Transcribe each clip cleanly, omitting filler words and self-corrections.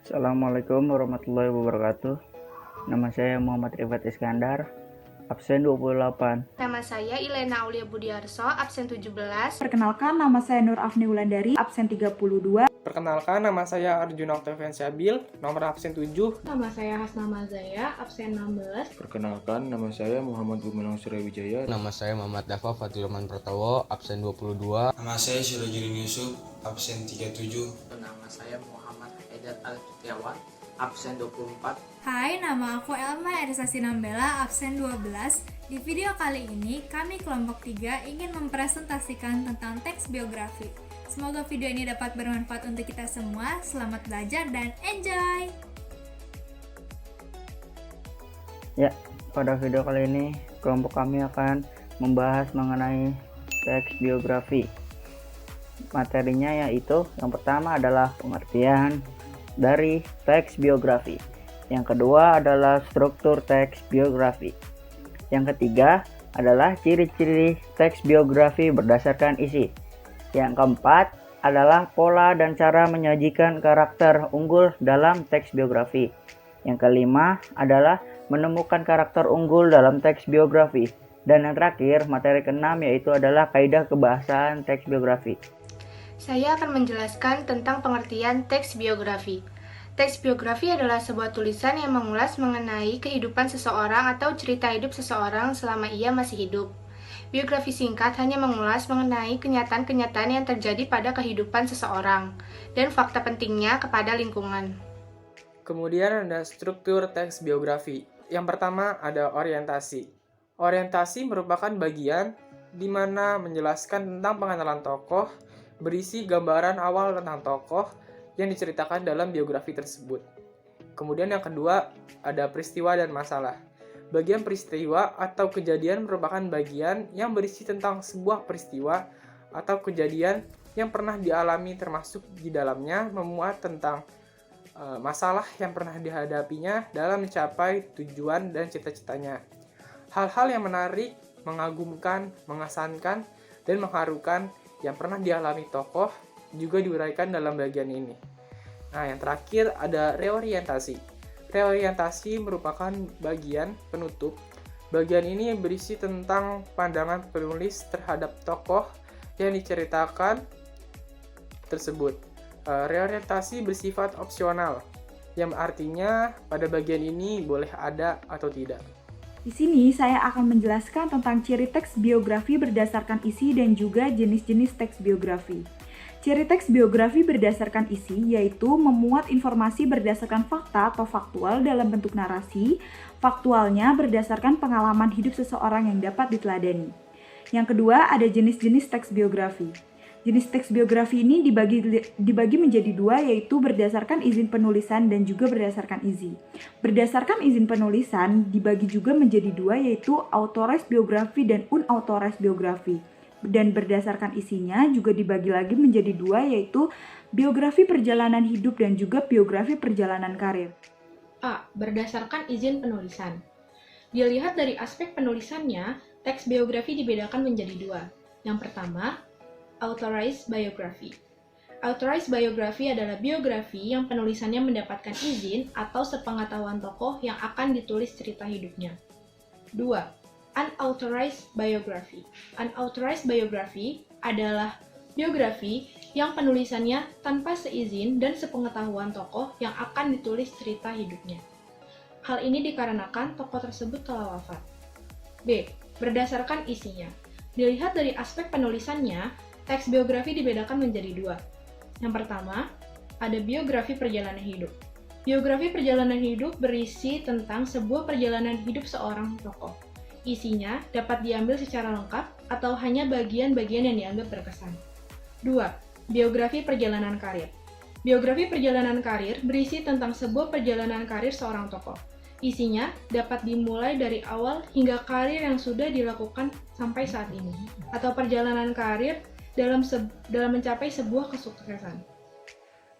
Assalamualaikum warahmatullahi wabarakatuh. Nama saya Muhammad Rifat Iskandar, absen 28. Nama saya Ilena Aulia Budiarso, absen 17. Perkenalkan, nama saya Nur Afni Wulandari, absen 32. Perkenalkan, nama saya Arjuna Octavian Syabil, nomor absen 7. Nama saya Hasna Mazaya, absen 16. Perkenalkan, nama saya Muhammad Gumanang Suryawijaya. Nama saya Muhammad Dafa Fatiluman Pratowo, absen 22. Nama saya Sirojudin Yusuf, absen 37. Nama saya Muhammad Haidar Al-Setiawan, absen 24. Hai, nama aku Elma Erisa Sinambela, absen 12. Di video kali ini, kami kelompok 3 ingin mempresentasikan tentang teks biografi. Semoga video ini dapat bermanfaat untuk kita semua. Selamat belajar dan enjoy! Ya, pada video kali ini, kelompok kami akan membahas mengenai teks biografi. Materinya yaitu, yang pertama adalah pengertian dari teks biografi. Yang kedua adalah struktur teks biografi. Yang ketiga adalah ciri-ciri teks biografi berdasarkan isi. Yang keempat adalah pola dan cara menyajikan karakter unggul dalam teks biografi. Yang kelima adalah menemukan karakter unggul dalam teks biografi. Dan yang terakhir, materi keenam yaitu adalah kaidah kebahasaan teks biografi. Saya akan menjelaskan tentang pengertian teks biografi. Teks biografi adalah sebuah tulisan yang mengulas mengenai kehidupan seseorang atau cerita hidup seseorang selama ia masih hidup. Biografi singkat hanya mengulas mengenai kenyataan-kenyataan yang terjadi pada kehidupan seseorang dan fakta pentingnya kepada lingkungan. Kemudian ada struktur teks biografi. Yang pertama ada orientasi. Orientasi merupakan bagian di mana menjelaskan tentang pengenalan tokoh, berisi gambaran awal tentang tokoh yang diceritakan dalam biografi tersebut. Kemudian yang kedua ada peristiwa dan masalah. Bagian peristiwa atau kejadian merupakan bagian yang berisi tentang sebuah peristiwa atau kejadian yang pernah dialami, termasuk di dalamnya memuat tentang masalah yang pernah dihadapinya dalam mencapai tujuan dan cita-citanya. Hal-hal yang menarik, mengagumkan, mengesankan, dan mengharukan yang pernah dialami tokoh juga diuraikan dalam bagian ini. Nah, yang terakhir ada reorientasi. Reorientasi merupakan bagian penutup. Bagian ini berisi tentang pandangan penulis terhadap tokoh yang diceritakan tersebut. Reorientasi bersifat opsional, yang artinya pada bagian ini boleh ada atau tidak. Di sini saya akan menjelaskan tentang ciri teks biografi berdasarkan isi dan juga jenis-jenis teks biografi. Ciri teks biografi berdasarkan isi yaitu memuat informasi berdasarkan fakta atau faktual dalam bentuk narasi, faktualnya berdasarkan pengalaman hidup seseorang yang dapat diteladani. Yang kedua ada jenis-jenis teks biografi. Jenis teks biografi ini dibagi menjadi dua, yaitu berdasarkan izin penulisan dan juga berdasarkan isi. Berdasarkan izin penulisan dibagi juga menjadi dua, yaitu authorized biografi dan unauthorized biografi. Dan berdasarkan isinya juga dibagi lagi menjadi dua, yaitu biografi perjalanan hidup dan juga biografi perjalanan karir. A. Berdasarkan izin penulisan. Dilihat dari aspek penulisannya, teks biografi dibedakan menjadi dua. Yang pertama, authorized biography. Authorized biography adalah biografi yang penulisannya mendapatkan izin atau sepengetahuan tokoh yang akan ditulis cerita hidupnya. 2. Unauthorized biography. Unauthorized biography adalah biografi yang penulisannya tanpa seizin dan sepengetahuan tokoh yang akan ditulis cerita hidupnya. Hal ini dikarenakan tokoh tersebut telah wafat. B. Berdasarkan isinya. Dilihat dari aspek penulisannya, teks biografi dibedakan menjadi dua. Yang pertama, ada biografi perjalanan hidup. Biografi perjalanan hidup berisi tentang sebuah perjalanan hidup seorang tokoh. Isinya dapat diambil secara lengkap atau hanya bagian-bagian yang dianggap berkesan. 2. Biografi perjalanan karir. Biografi perjalanan karir berisi tentang sebuah perjalanan karir seorang tokoh. Isinya dapat dimulai dari awal hingga karir yang sudah dilakukan sampai saat ini, atau perjalanan karir dalam mencapai sebuah kesuksesan.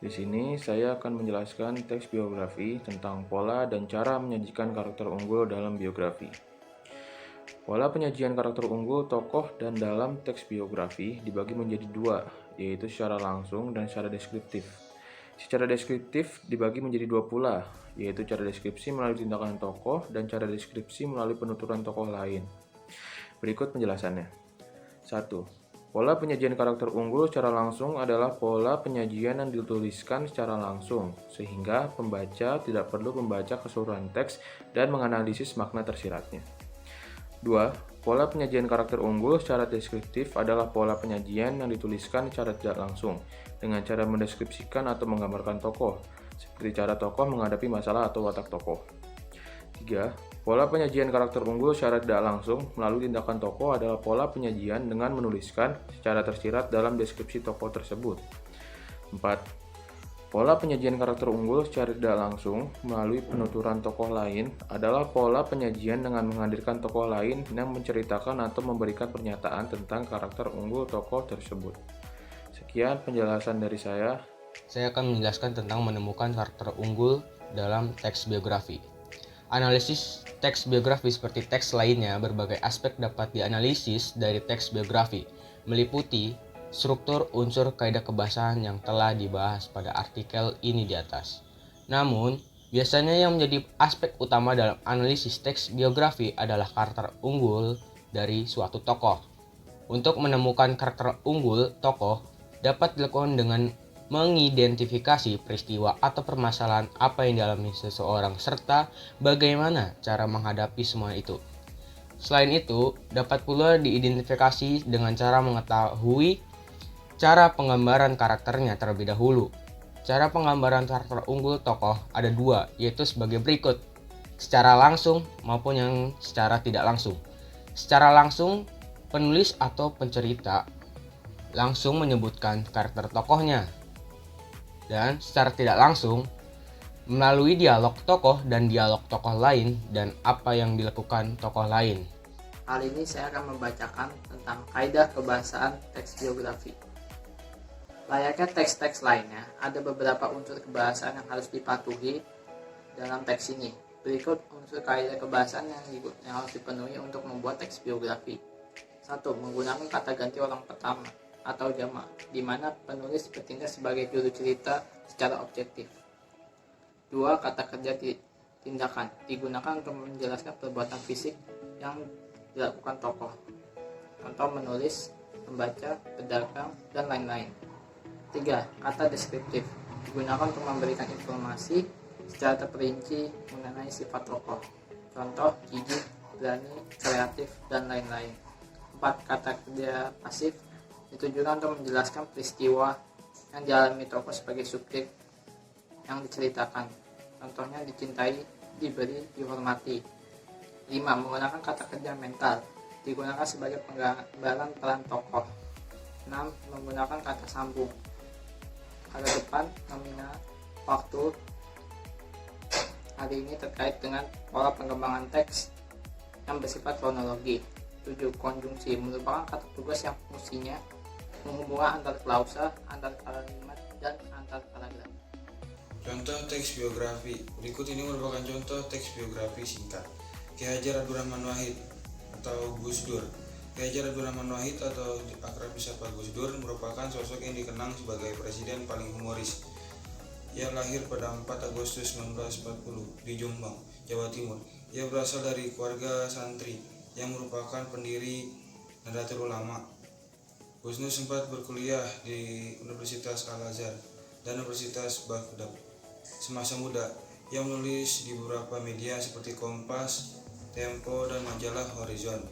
Di sini saya akan menjelaskan teks biografi tentang pola dan cara menyajikan karakter unggul dalam biografi. Pola penyajian karakter unggul tokoh dan dalam teks biografi dibagi menjadi dua, yaitu secara langsung dan secara deskriptif. Secara deskriptif dibagi menjadi dua pula, yaitu cara deskripsi melalui tindakan tokoh dan cara deskripsi melalui penuturan tokoh lain. Berikut penjelasannya. 1. Pola penyajian karakter unggul secara langsung adalah pola penyajian yang dituliskan secara langsung, sehingga pembaca tidak perlu membaca keseluruhan teks dan menganalisis makna tersiratnya. 2. Pola penyajian karakter unggul secara deskriptif adalah pola penyajian yang dituliskan secara tidak langsung, dengan cara mendeskripsikan atau menggambarkan tokoh, seperti cara tokoh menghadapi masalah atau watak tokoh. 3. Pola penyajian karakter unggul secara tidak langsung melalui tindakan tokoh adalah pola penyajian dengan menuliskan secara tersirat dalam deskripsi tokoh tersebut. 4. Pola penyajian karakter unggul secara tidak langsung melalui penuturan tokoh lain adalah pola penyajian dengan menghadirkan tokoh lain yang menceritakan atau memberikan pernyataan tentang karakter unggul tokoh tersebut. Sekian penjelasan dari saya. Saya akan menjelaskan tentang menemukan karakter unggul dalam teks biografi. Analisis teks biografi seperti teks lainnya, berbagai aspek dapat dianalisis dari teks biografi, meliputi struktur, unsur, kaidah kebahasaan yang telah dibahas pada artikel ini di atas. Namun, biasanya yang menjadi aspek utama dalam analisis teks biografi adalah karakter unggul dari suatu tokoh. Untuk menemukan karakter unggul tokoh dapat dilakukan dengan mengidentifikasi peristiwa atau permasalahan apa yang dialami seseorang serta bagaimana cara menghadapi semua itu. Selain itu, dapat pula diidentifikasi dengan cara mengetahui cara penggambaran karakternya terlebih dahulu. Cara penggambaran karakter unggul tokoh ada dua, yaitu sebagai berikut: secara langsung maupun yang secara tidak langsung. Secara langsung, penulis atau pencerita langsung menyebutkan karakter tokohnya. Dan secara tidak langsung, melalui dialog tokoh dan dialog tokoh lain dan apa yang dilakukan tokoh lain. Kali ini saya akan membacakan tentang kaidah kebahasaan teks biografi. Layaknya teks-teks lainnya, ada beberapa unsur kebahasaan yang harus dipatuhi dalam teks ini. Berikut unsur kaidah kebahasaan yang harus dipenuhi untuk membuat teks biografi. 1. Menggunakan kata ganti orang pertama atau jamak, di mana penulis bertindak sebagai juru cerita secara objektif. 2. Kata kerja tindakan digunakan untuk menjelaskan perbuatan fisik yang dilakukan tokoh. Contoh menulis, membaca, pedagang, dan lain-lain. 3. Kata deskriptif digunakan untuk memberikan informasi secara terperinci mengenai sifat tokoh. Contoh gigih, berani, kreatif, dan lain-lain. 4. Kata kerja pasif ditujukan untuk menjelaskan peristiwa yang dialami tokoh sebagai subjek yang diceritakan. Contohnya dicintai, diberi, dihormati. 5. Menggunakan kata kerja mental digunakan sebagai penggambaran peran tokoh. 6. Menggunakan kata sambung, kata depan, nominal, waktu. Hal ini terkait dengan pola pengembangan teks yang bersifat kronologi. 7. Konjungsi merupakan kata tugas yang fungsinya menghubungkan antar klausa, antar kalimat, dan antar paragraf. Contoh teks biografi. Berikut ini merupakan contoh teks biografi singkat. Ki Hajar Abdurrahman Wahid atau Gus Dur. Ki Hajar Abdurrahman Wahid atau akrab disapa Gus Dur merupakan sosok yang dikenang sebagai presiden paling humoris. Ia lahir pada 4 Agustus 1940 di Jombang, Jawa Timur. Ia berasal dari keluarga santri yang merupakan pendiri Nahdlatul Ulama. Gus Dur sempat berkuliah di Universitas Al-Azhar dan Universitas Baghdad. Semasa muda, ia menulis di beberapa media seperti Kompas, Tempo, dan majalah Horizon.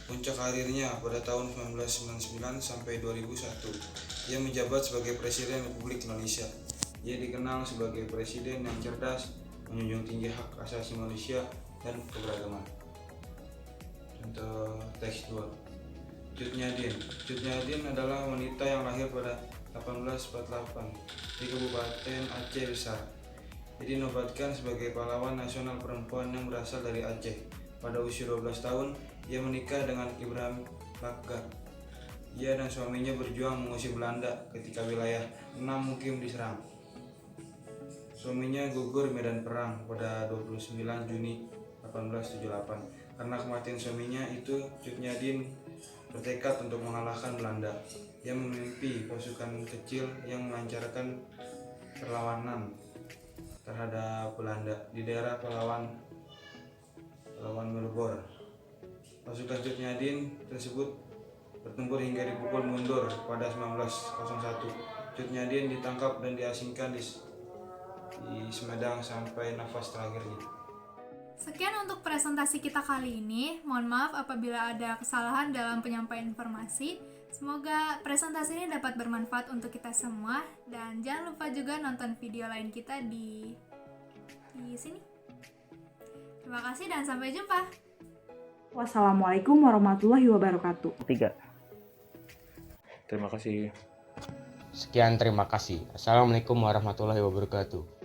Puncak karirnya pada tahun 1999 sampai 2001, ia menjabat sebagai Presiden Republik Indonesia. Ia dikenal sebagai presiden yang cerdas, menjunjung tinggi hak asasi manusia dan keberagaman. Contoh teks 2. Cut Nyadin. Cut Nyadin adalah wanita yang lahir pada 1848 di Kabupaten Aceh Besar. Ia dinobatkan sebagai pahlawan nasional perempuan yang berasal dari Aceh. Pada usia 12 tahun, ia menikah dengan Ibrahim Lakga. Ia dan suaminya berjuang mengusir Belanda ketika wilayah 6 Mukim diserang. Suaminya gugur di medan perang pada 29 Juni 1878. Karena kematian suaminya itu, Cut Nyadin bertekad untuk mengalahkan Belanda. Ia memimpi pasukan kecil yang melancarkan perlawanan terhadap Belanda di daerah Pahlawan Melbourne. Pasukan Cut Nyadin tersebut bertempur hingga dipukul mundur pada 1901. Cut Nyadin ditangkap dan diasingkan di Sumedang sampai nafas terakhirnya. Sekian untuk presentasi kita kali ini. Mohon maaf apabila ada kesalahan dalam penyampaian informasi. Semoga presentasi ini dapat bermanfaat untuk kita semua, dan jangan lupa juga nonton video lain kita di sini. Terima kasih dan sampai jumpa. Wassalamualaikum warahmatullahi wabarakatuh. 3. Terima kasih. Sekian, terima kasih. Assalamualaikum warahmatullahi wabarakatuh.